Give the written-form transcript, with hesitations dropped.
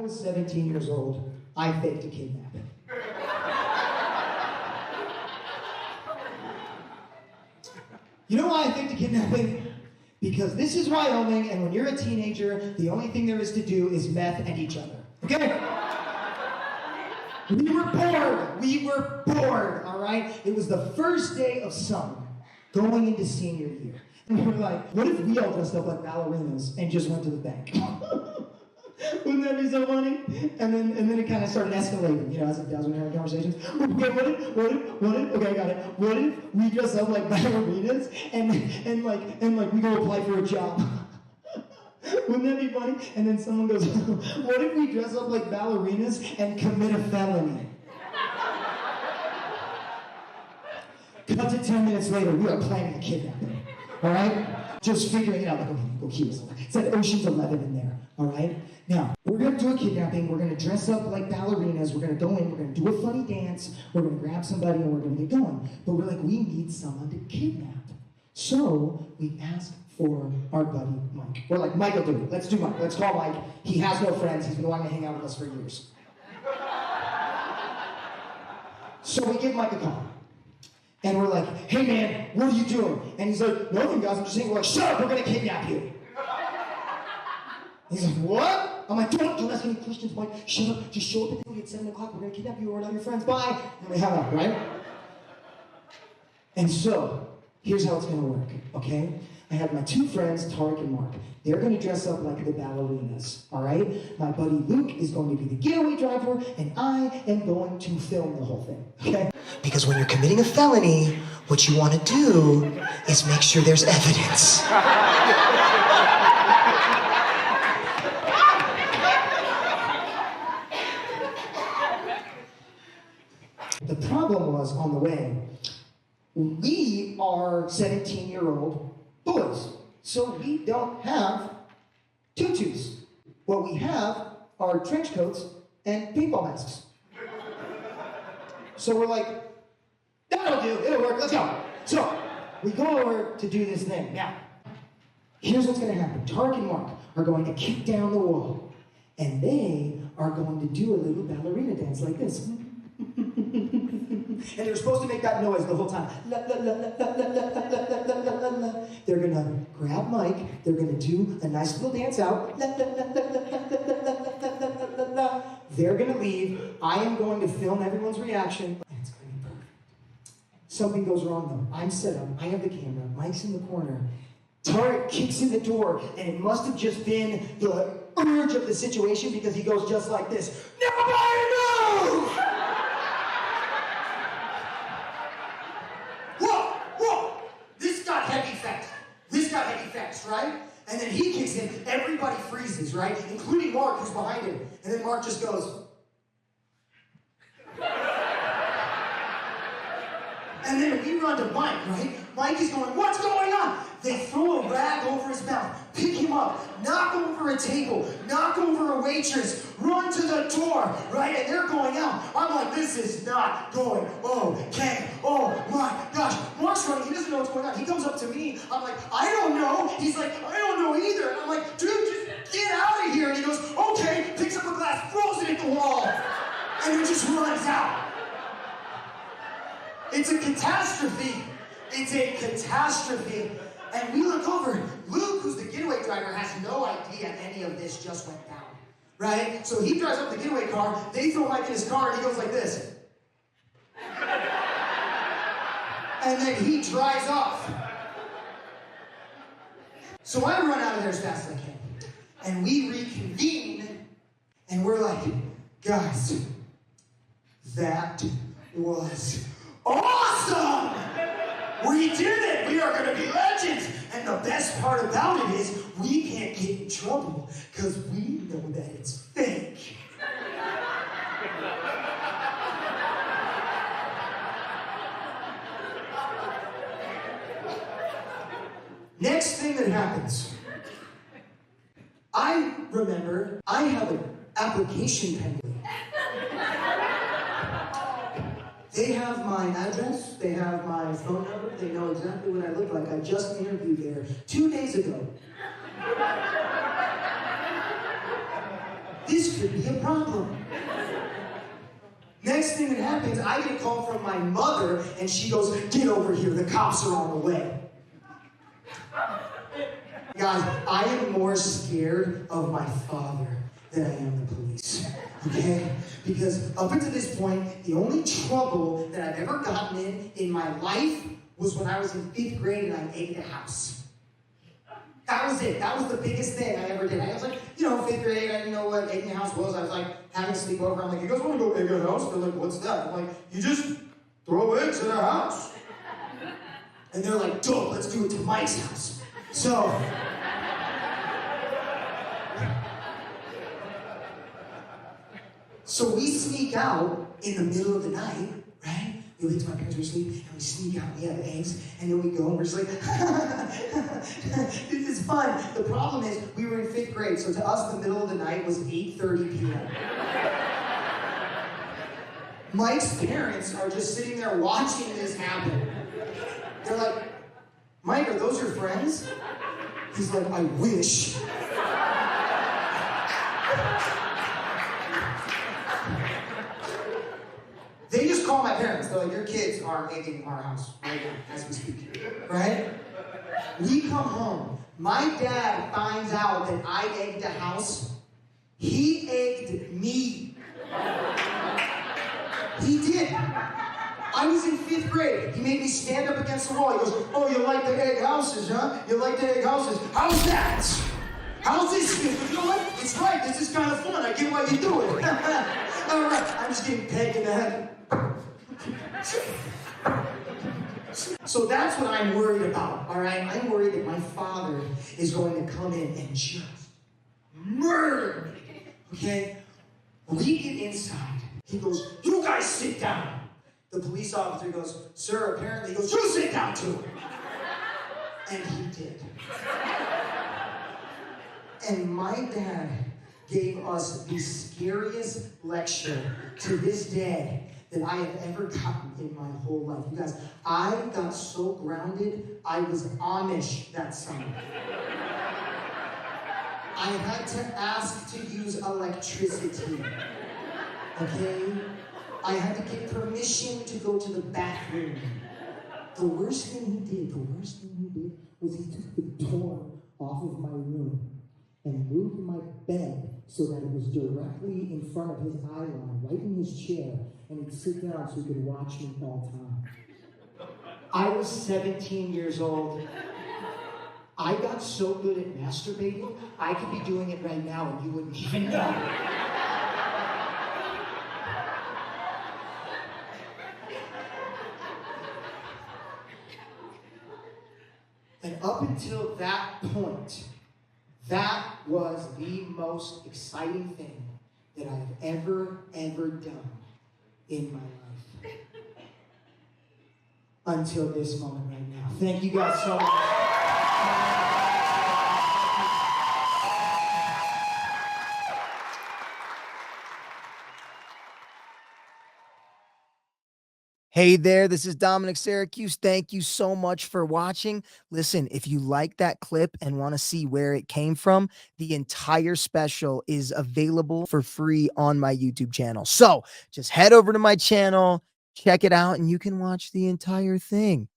was 17 years old, I faked a kidnapping. You know why I faked a kidnapping? Because this is Wyoming, and when you're a teenager, the only thing there is to do is meth and each other. Okay? We were bored, all right? It was the first day of summer, going into senior year. And we were like, what if we all dressed up like ballerinas and just went to the bank? Wouldn't that be so funny? And then it kind of started escalating, you know, as it does when you're having conversations. Okay, what if, okay, I got it. What if we dress up like ballerinas and we go apply for a job? Wouldn't that be funny? And then someone goes, what if we dress up like ballerinas and commit a felony? Cut to 10 minutes later, we are planning a kidnapping. All right? Just figuring it out. Like, okay, go here. It's at Ocean's 11 in there. All right? Now, we're going to do a kidnapping. We're going to dress up like ballerinas. We're going to go in. We're going to do a funny dance. We're going to grab somebody and we're going to get going. But we're like, we need someone to kidnap. So we asked for our buddy Mike. We're like, Mike will do it. Let's do Mike. Let's call Mike. He has no friends. He's been wanting to hang out with us for years. So we give Mike a call. And we're like, hey man, what are you doing? And he's like, nothing guys, I'm just saying, we're like, shut up, we're gonna kidnap you. He's like, what? I'm like, don't ask any questions, Mike. Shut up, just show up at the at 7 o'clock, we're gonna kidnap you, or all your friends, bye. And we hang out, right? And so, here's how it's gonna work, okay? I have my two friends, Tarek and Mark. They're gonna dress up like the ballerinas, all right? My buddy Luke is going to be the getaway driver, and I am going to film the whole thing, okay? Because when you're committing a felony, what you want to do is make sure there's evidence. The problem was, on the way, we are 17-year-old boys, so we don't have tutus. What we have are trench coats and paintball masks. So we're like, that'll do, it'll work, let's go. So we go over to do this thing. Now, here's what's gonna happen. Tarek and Mark are going to kick down the wall, and they are going to do a little ballerina dance like this. And they're supposed to make that noise the whole time. They're gonna grab Mike, they're gonna do a nice little dance out. They're gonna leave. I am going to film everyone's reaction. It's gonna be perfect. Something goes wrong though. I'm set up, I have the camera, Mike's in the corner. Tarek kicks in the door, and it must have just been the urge of the situation because he goes just like this. Nobody move! Whoa! This got heavy fast, right? And then he kicks in, everybody freezes, right? Including Mark, who's behind him. And then Mark just goes. And then we run to Mike, right? Mike is going, what's going on? They throw a rag over his mouth, pick him up, knock over a table, knock over a waitress, run to the door, right? And they're going out. I'm like, this is not going okay. Oh my gosh. Mark's running, he doesn't know what's going on. He comes up to me, I'm like, I don't know. He's like, I don't know either. And I'm like, dude, just get out of here. And he goes, okay, picks up a glass, throws it at the wall, and then just runs out. It's a catastrophe. And we look over. Luke, who's the getaway driver, has no idea any of this just went down. Right? So he drives up the getaway car. They throw Mike in his car, and he goes like this. And then he drives off. So I run out of there as fast as I can. And we reconvene, and we're like, guys, that was awesome! We did it! We are going to be legends! And the best part about it is we can't get in trouble because we know that it's fake. Next thing that happens, I remember I have an application pending. They have my address, they have my phone number, they know exactly what I look like. I just interviewed there 2 days ago. This could be a problem. Next thing that happens, I get a call from my mother, and she goes, "Get over here, the cops are on the way." Guys, I am more scared of my father than I am the police, okay? Because up until this point, the only trouble that I've ever gotten in my life was when I was in 5th grade and I ate a house. That was it. That was the biggest thing I ever did. I was like, 5th grade, I didn't know what egging a house was. I was like, having a sleepover. I'm like, "You guys want to go egg a house?" They're like, "What's that?" I'm like, "You just throw eggs in our house." And they're like, "Dope, let's do it to Mike's house." So we sneak out in the middle of the night, right? We wait till my parents were asleep, and we sneak out, and we have eggs, and then we go, and we're just like, this is fun. The problem is, we were in 5th grade, so to us, the middle of the night was 8:30 p.m. Mike's parents are just sitting there watching this happen. They're like, "Mike, are those your friends?" He's like, "I wish." They just call my parents. They're like, "Your kids are egging our house right now as we speak." Right? We come home. My dad finds out that I egged a house. He egged me. He did. I was in 5th grade. He made me stand up against the wall. He goes, "Oh, you like the egg houses, huh? You like the egg houses. How's that? How's this feel?" You know what? It's right. This is kind of fun. I get why you do it. All right. I'm just getting pegged in the head. So that's what I'm worried about, all right? I'm worried that my father is going to come in and just murder me, okay? We get inside. He goes, "You guys sit down." The police officer goes, "Sir, apparently," he goes, "You sit down too." And he did. And my dad gave us the scariest lecture to this day that I have ever gotten in my whole life. You guys, I got so grounded, I was Amish that summer. I had to ask to use electricity, okay? I had to get permission to go to the bathroom. The worst thing he did was he took the door off of my room and moved my bed so that it was directly in front of his eye line, right in his chair, and he'd sit down so he could watch me all the time. I was 17 years old. I got so good at masturbating, I could be doing it right now and you wouldn't even know. And up until that point, that was the most exciting thing that I've ever done in my life. Until this moment right now. Thank you guys so much. Hey there, this is Dominic, Syracuse. Thank you so much for watching. Listen, if you like that clip and want to see where it came from, the entire special is available for free on my YouTube channel. So just head over to my channel, check it out, and you can watch the entire thing.